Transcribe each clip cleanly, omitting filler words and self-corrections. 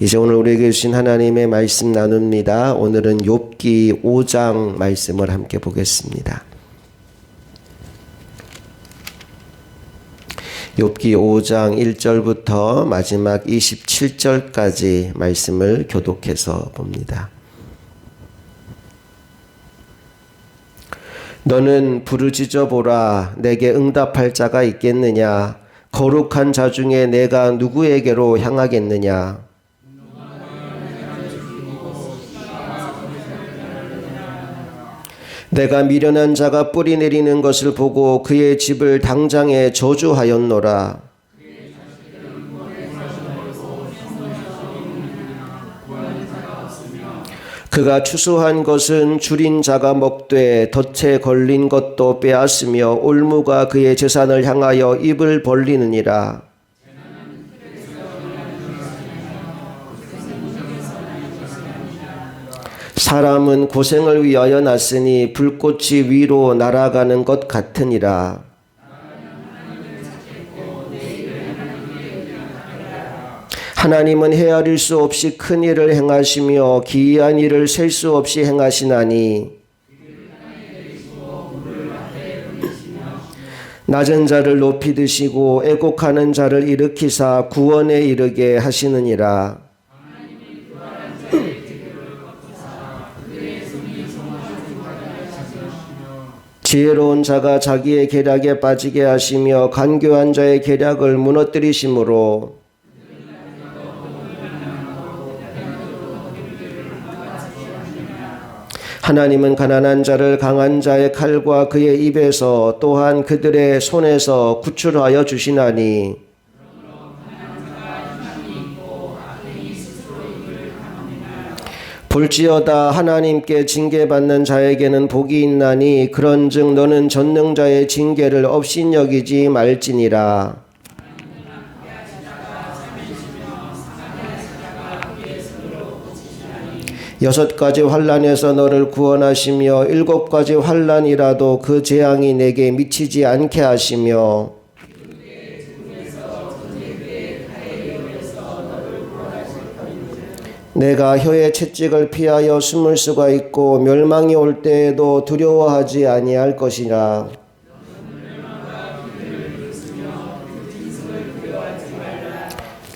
이제 오늘 우리에게 주신 하나님의 말씀 나눕니다. 오늘은 욥기 5장 말씀을 함께 보겠습니다. 욥기 5장 1절부터 마지막 27절까지 말씀을 교독해서 봅니다. 너는 부르짖어 보라. 내게 응답할 자가 있겠느냐? 거룩한 자 중에 내가 누구에게로 향하겠느냐? 내가 미련한 자가 뿌리 내리는 것을 보고 그의 집을 당장에 저주하였노라. 그가 추수한 것은 줄인 자가 먹되 덫에 걸린 것도 빼앗으며 올무가 그의 재산을 향하여 입을 벌리느니라. 사람은 고생을 위하여 났으니 불꽃이 위로 날아가는 것 같으니라. 하나님은 헤아릴 수 없이 큰 일을 행하시며 기이한 일을 셀 수 없이 행하시나니 낮은 자를 높이 드시고 애곡하는 자를 일으키사 구원에 이르게 하시느니라. 지혜로운 자가 자기의 계략에 빠지게 하시며 간교한 자의 계략을 무너뜨리심으로 하나님은 가난한 자를 강한 자의 칼과 그의 입에서 또한 그들의 손에서 구출하여 주시나니 볼지어다 하나님께 징계받는 자에게는 복이 있나니 그런즉 너는 전능자의 징계를 업신여기지 말지니라. 여섯 가지 환난에서 너를 구원하시며 일곱 가지 환난이라도 그 재앙이 내게 미치지 않게 하시며 내가 혀의 채찍을 피하여 숨을 수가 있고 멸망이 올 때에도 두려워하지 아니할 것이라.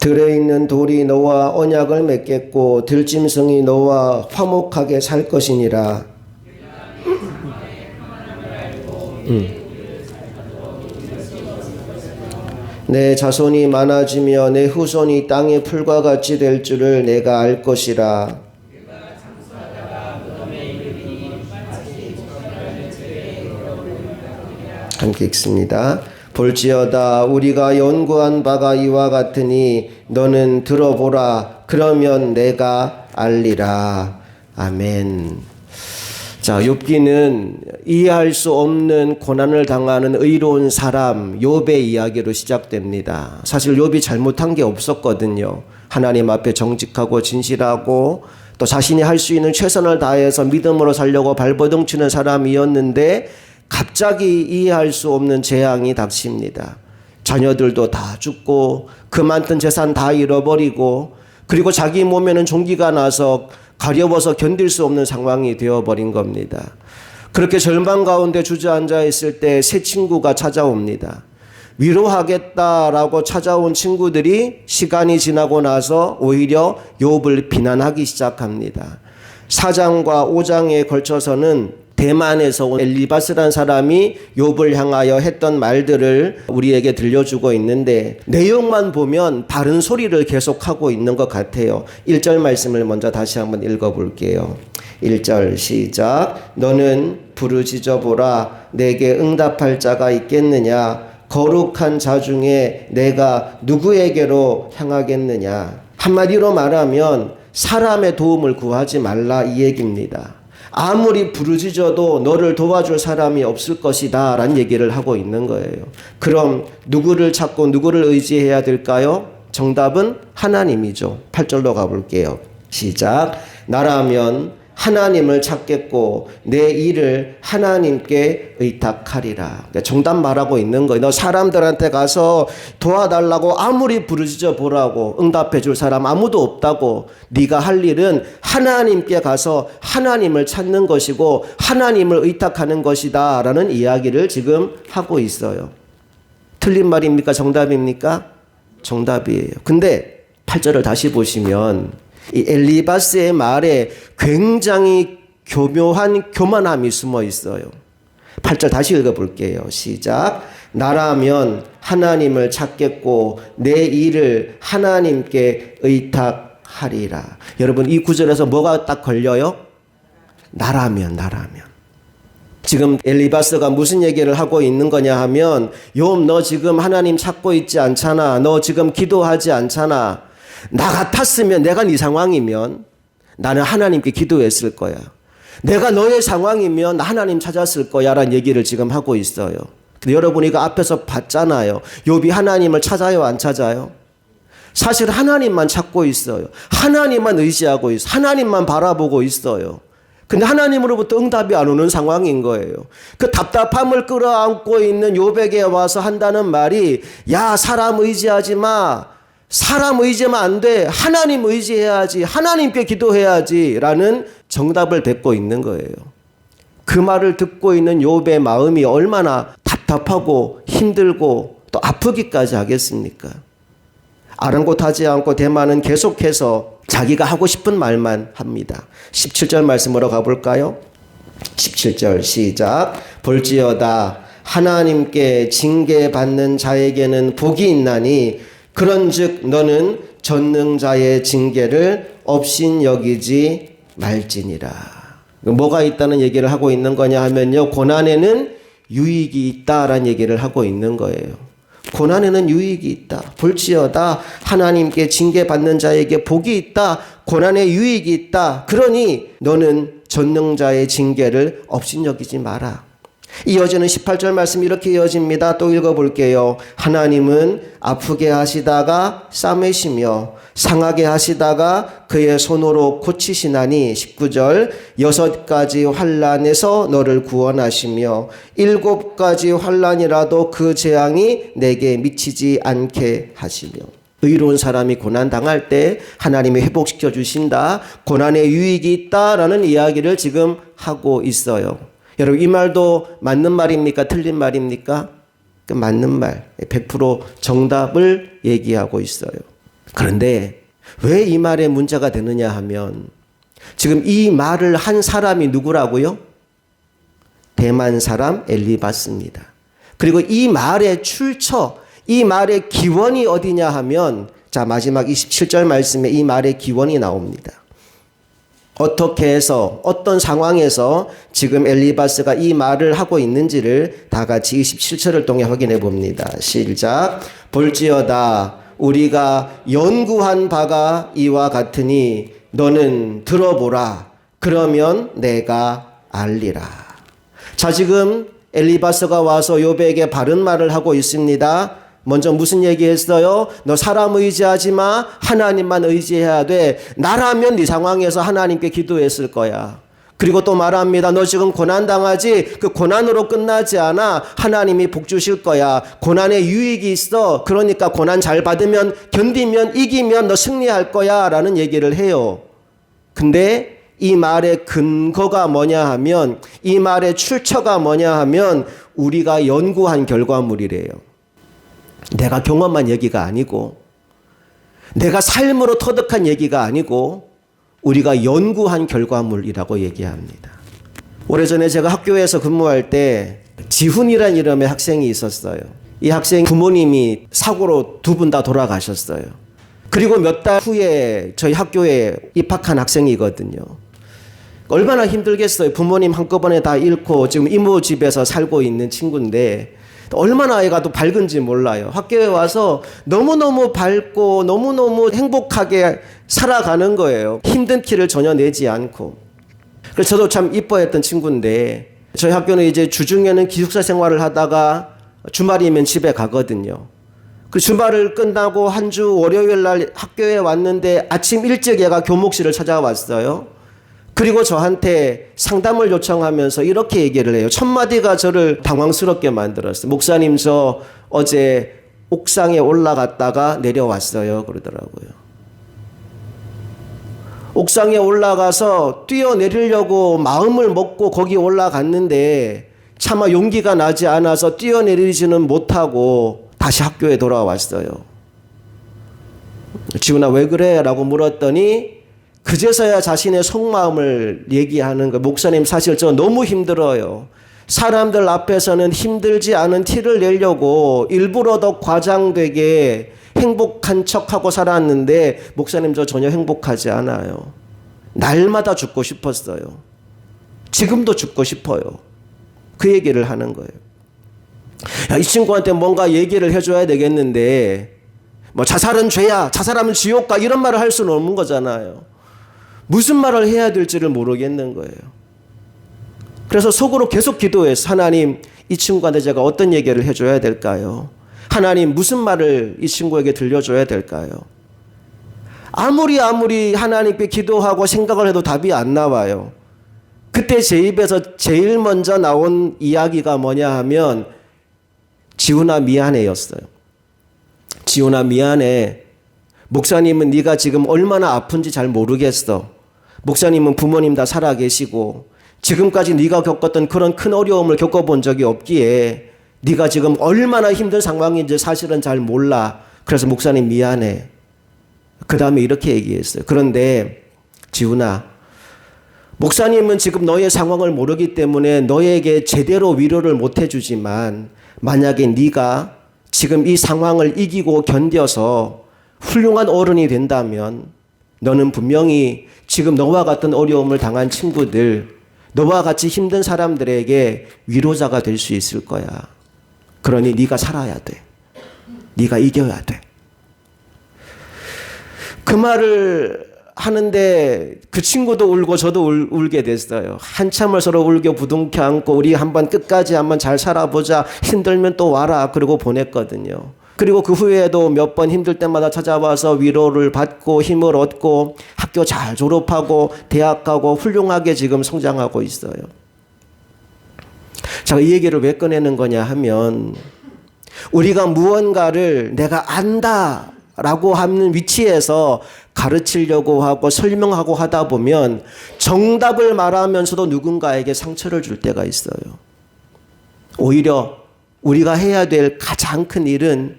들에 있는 돌이 너와 언약을 맺겠고 들짐승이 너와 화목하게 살 것이니라. 내 자손이 많아지며 내 후손이 땅의 풀과 같이 될 줄을 내가 알 것이라. 함께 읽습니다. 볼지어다 우리가 연구한 바가 이와 같으니 너는 들어보라. 그러면 내가 알리라. 아멘. 자, 욥기는 이해할 수 없는 고난을 당하는 의로운 사람 욥의 이야기로 시작됩니다. 사실 욥이 잘못한 게 없었거든요. 하나님 앞에 정직하고 진실하고 또 자신이 할 수 있는 최선을 다해서 믿음으로 살려고 발버둥 치는 사람이었는데 갑자기 이해할 수 없는 재앙이 닥칩니다. 자녀들도 다 죽고 그 많던 재산 다 잃어버리고 그리고 자기 몸에는 종기가 나서 가려워서 견딜 수 없는 상황이 되어버린 겁니다. 그렇게 절망 가운데 주저앉아 있을 때 새 친구가 찾아옵니다. 위로하겠다라고 찾아온 친구들이 시간이 지나고 나서 오히려 욥을 비난하기 시작합니다. 4장과 5장에 걸쳐서는 대만에서 온 엘리바스라는 사람이 욥을 향하여 했던 말들을 우리에게 들려주고 있는데 내용만 보면 바른 소리를 계속하고 있는 것 같아요. 1절 말씀을 먼저 다시 한번 읽어볼게요. 1절 시작. 너는 부르짖어 보라. 내게 응답할 자가 있겠느냐? 거룩한 자 중에 내가 누구에게로 향하겠느냐? 한마디로 말하면 사람의 도움을 구하지 말라 이 얘기입니다. 아무리 부르짖어도 너를 도와줄 사람이 없을 것이다 라는 얘기를 하고 있는 거예요. 그럼 누구를 찾고 누구를 의지해야 될까요? 정답은 하나님이죠. 8절로 가볼게요. 시작. 나라면 하나님을 찾겠고 내 일을 하나님께 의탁하리라. 그러니까 정답 말하고 있는 거예요. 너 사람들한테 가서 도와달라고 아무리 부르짖어 보라고 응답해 줄 사람 아무도 없다고. 네가 할 일은 하나님께 가서 하나님을 찾는 것이고 하나님을 의탁하는 것이다 라는 이야기를 지금 하고 있어요. 틀린 말입니까? 정답입니까? 정답이에요. 근데 8절을 다시 보시면 이 엘리바스의 말에 굉장히 교묘한 교만함이 숨어 있어요. 8절 다시 읽어볼게요. 시작. 나라면 하나님을 찾겠고 내 일을 하나님께 의탁하리라. 여러분 이 구절에서 뭐가 딱 걸려요? 나라면. 지금 엘리바스가 무슨 얘기를 하고 있는 거냐 하면 욥 너 지금 하나님 찾고 있지 않잖아. 너 지금 기도하지 않잖아. 나 같았으면 내가 네 상황이면 나는 하나님께 기도했을 거야. 내가 너의 상황이면 나 하나님 찾았을 거야 라는 얘기를 지금 하고 있어요. 근데 여러분이 그 앞에서 봤잖아요. 욥이 하나님을 찾아요 안 찾아요? 사실 하나님만 찾고 있어요. 하나님만 의지하고 있어요. 하나님만 바라보고 있어요. 근데 하나님으로부터 응답이 안 오는 상황인 거예요. 그 답답함을 끌어안고 있는 욥에게 와서 한다는 말이 야 사람 의지하지 마. 사람 의지하면 안 돼. 하나님 의지해야지. 하나님께 기도해야지 라는 정답을 뱉고 있는 거예요. 그 말을 듣고 있는 욥의 마음이 얼마나 답답하고 힘들고 또 아프기까지 하겠습니까? 아랑곳하지 않고 대만은 계속해서 자기가 하고 싶은 말만 합니다. 17절 말씀으로 가볼까요? 17절 시작. 볼지어다 하나님께 징계받는 자에게는 복이 있나니 그런즉 너는 전능자의 징계를 업신여기지 말지니라. 뭐가 있다는 얘기를 하고 있는 거냐 하면요. 고난에는 유익이 있다라는 얘기를 하고 있는 거예요. 고난에는 유익이 있다. 볼지어다 하나님께 징계받는 자에게 복이 있다. 고난에 유익이 있다. 그러니 너는 전능자의 징계를 업신여기지 마라. 이어지는 18절 말씀 이렇게 이어집니다. 또 읽어볼게요. 하나님은 아프게 하시다가 싸매시며 상하게 하시다가 그의 손으로 고치시나니 19절 6가지 환난에서 너를 구원하시며 7가지 환난이라도 그 재앙이 내게 미치지 않게 하시며. 의로운 사람이 고난 당할 때 하나님이 회복시켜 주신다. 고난에 유익이 있다라는 이야기를 지금 하고 있어요. 여러분 이 말도 맞는 말입니까? 틀린 말입니까? 맞는 말. 100% 정답을 얘기하고 있어요. 그런데 왜 이 말에 문제가 되느냐 하면 지금 이 말을 한 사람이 누구라고요? 대만 사람 엘리바스입니다. 그리고 이 말의 출처, 이 말의 기원이 어디냐 하면 자 마지막 27절 말씀에 이 말의 기원이 나옵니다. 어떻게 해서 어떤 상황에서 지금 엘리바스가 이 말을 하고 있는지를 다 같이 27절을 통해 확인해 봅니다. 시작. 볼지어다 우리가 연구한 바가 이와 같으니 너는 들어보라. 그러면 내가 알리라. 자 지금 엘리바스가 와서 욥에게 바른 말을 하고 있습니다. 먼저 무슨 얘기했어요? 너 사람 의지하지 마. 하나님만 의지해야 돼. 나라면 네 상황에서 하나님께 기도했을 거야. 그리고 또 말합니다. 너 지금 고난 당하지? 그 고난으로 끝나지 않아. 하나님이 복 주실 거야. 고난에 유익이 있어. 그러니까 고난 잘 받으면 견디면 이기면 너 승리할 거야 라는 얘기를 해요. 근데 이 말의 근거가 뭐냐 하면 이 말의 출처가 뭐냐 하면 우리가 연구한 결과물이래요. 내가 경험한 얘기가 아니고 내가 삶으로 터득한 얘기가 아니고 우리가 연구한 결과물이라고 얘기합니다. 오래전에 제가 학교에서 근무할 때 지훈이라는 이름의 학생이 있었어요. 이 학생 부모님이 사고로 두 분 다 돌아가셨어요. 그리고 몇 달 후에 저희 학교에 입학한 학생이거든요. 얼마나 힘들겠어요. 부모님 한꺼번에 다 잃고 지금 이모 집에서 살고 있는 친구인데 얼마나 아이가 또 밝은지 몰라요. 학교에 와서 너무너무 밝고 너무너무 행복하게 살아가는 거예요. 힘든 티를 전혀 내지 않고. 그래서 저도 참 이뻐했던 친구인데 저희 학교는 이제 주중에는 기숙사 생활을 하다가 주말이면 집에 가거든요. 그 주말을 끝나고 한 주 월요일 날 학교에 왔는데 아침 일찍 얘가 교목실을 찾아왔어요. 그리고 저한테 상담을 요청하면서 이렇게 얘기를 해요. 첫 마디가 저를 당황스럽게 만들었어요. 목사님, 저 어제 옥상에 올라갔다가 내려왔어요. 그러더라고요. 옥상에 올라가서 뛰어내리려고 마음을 먹고 거기 올라갔는데 차마 용기가 나지 않아서 뛰어내리지는 못하고 다시 학교에 돌아왔어요. 지훈아, 왜 그래? 라고 물었더니 그제서야 자신의 속마음을 얘기하는 거예요. 목사님, 사실 저 너무 힘들어요. 사람들 앞에서는 힘들지 않은 티를 내려고 일부러 더 과장되게 행복한 척하고 살았는데 목사님, 저 전혀 행복하지 않아요. 날마다 죽고 싶었어요. 지금도 죽고 싶어요. 그 얘기를 하는 거예요. 야, 이 친구한테 뭔가 얘기를 해줘야 되겠는데 뭐 자살은 죄야, 자살하면 지옥 가, 이런 말을 할 수는 없는 거잖아요. 무슨 말을 해야 될지를 모르겠는 거예요. 그래서 속으로 계속 기도해서 하나님, 이 친구한테 제가 어떤 얘기를 해줘야 될까요? 하나님, 무슨 말을 이 친구에게 들려줘야 될까요? 아무리 하나님께 기도하고 생각을 해도 답이 안 나와요. 그때 제 입에서 제일 먼저 나온 이야기가 뭐냐 하면 지훈아, 미안해였어요. 지훈아, 미안해. 목사님은 네가 지금 얼마나 아픈지 잘 모르겠어. 목사님은 부모님 다 살아계시고 지금까지 네가 겪었던 그런 큰 어려움을 겪어본 적이 없기에 네가 지금 얼마나 힘든 상황인지 사실은 잘 몰라. 그래서 목사님 미안해. 그 다음에 이렇게 얘기했어요. 그런데 지훈아, 목사님은 지금 너의 상황을 모르기 때문에 너에게 제대로 위로를 못 해주지만 만약에 네가 지금 이 상황을 이기고 견뎌서 훌륭한 어른이 된다면 너는 분명히 지금 너와 같은 어려움을 당한 친구들, 너와 같이 힘든 사람들에게 위로자가 될 수 있을 거야. 그러니 네가 살아야 돼. 네가 이겨야 돼. 그 말을 하는데 그 친구도 울고 저도 울게 됐어요. 한참을 서로 울겨 부둥켜 안고 우리 한번 끝까지 한번 잘 살아보자. 힘들면 또 와라. 그리고 보냈거든요. 그리고 그 후에도 몇 번 힘들 때마다 찾아와서 위로를 받고 힘을 얻고 학교 잘 졸업하고 대학 가고 훌륭하게 지금 성장하고 있어요. 제가 이 얘기를 왜 꺼내는 거냐 하면 우리가 무언가를 내가 안다 라고 하는 위치에서 가르치려고 하고 설명하고 하다 보면 정답을 말하면서도 누군가에게 상처를 줄 때가 있어요. 오히려 우리가 해야 될 가장 큰 일은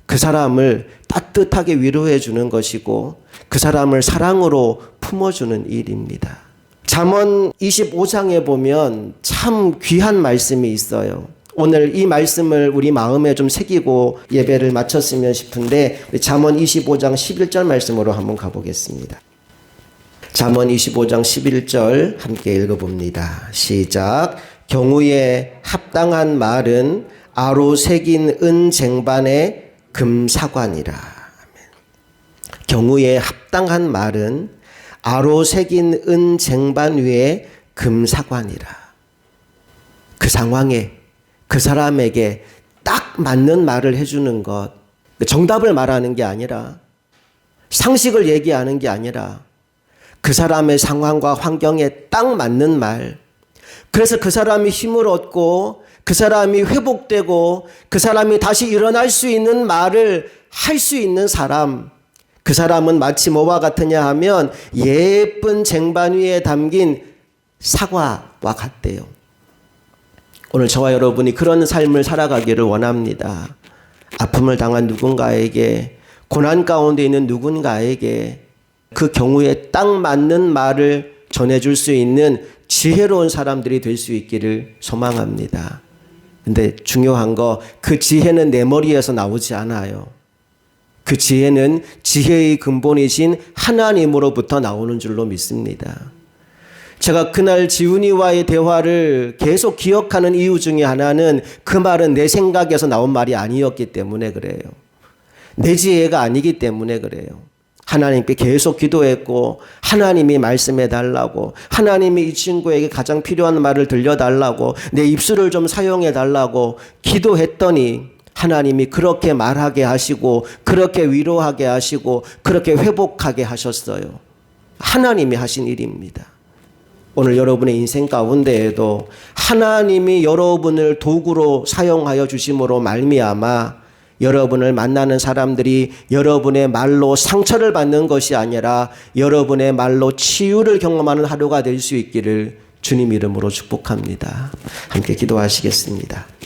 그 사람을 따뜻하게 위로해 주는 것이고 그 사람을 사랑으로 품어주는 일입니다. 잠언 25장에 보면 참 귀한 말씀이 있어요. 오늘 이 말씀을 우리 마음에 좀 새기고 예배를 마쳤으면 싶은데 잠언 25장 11절 말씀으로 한번 가보겠습니다. 잠언 25장 11절 함께 읽어봅니다. 시작. 경우에 합당한 말은 아로 새긴 은 쟁반에 금사관이라. 경우에 합당한 말은 아로 새긴 은 쟁반 위에 금사관이라. 그 상황에 그 사람에게 딱 맞는 말을 해주는 것, 정답을 말하는 게 아니라 상식을 얘기하는 게 아니라 그 사람의 상황과 환경에 딱 맞는 말, 그래서 그 사람이 힘을 얻고 그 사람이 회복되고 그 사람이 다시 일어날 수 있는 말을 할 수 있는 사람, 그 사람은 마치 뭐와 같으냐 하면 예쁜 쟁반 위에 담긴 사과와 같대요. 오늘 저와 여러분이 그런 삶을 살아가기를 원합니다. 아픔을 당한 누군가에게, 고난 가운데 있는 누군가에게 그 경우에 딱 맞는 말을 전해줄 수 있는 지혜로운 사람들이 될 수 있기를 소망합니다. 근데 중요한 거, 그 지혜는 내 머리에서 나오지 않아요. 그 지혜는 지혜의 근본이신 하나님으로부터 나오는 줄로 믿습니다. 제가 그날 지훈이와의 대화를 계속 기억하는 이유 중에 하나는 그 말은 내 생각에서 나온 말이 아니었기 때문에 그래요. 내 지혜가 아니기 때문에 그래요. 하나님께 계속 기도했고 하나님이 말씀해 달라고, 하나님이 이 친구에게 가장 필요한 말을 들려달라고, 내 입술을 좀 사용해 달라고 기도했더니 하나님이 그렇게 말하게 하시고 그렇게 위로하게 하시고 그렇게 회복하게 하셨어요. 하나님이 하신 일입니다. 오늘 여러분의 인생 가운데에도 하나님이 여러분을 도구로 사용하여 주심으로 말미암아 여러분을 만나는 사람들이 여러분의 말로 상처를 받는 것이 아니라 여러분의 말로 치유를 경험하는 하루가 될 수 있기를 주님 이름으로 축복합니다. 함께 기도하시겠습니다.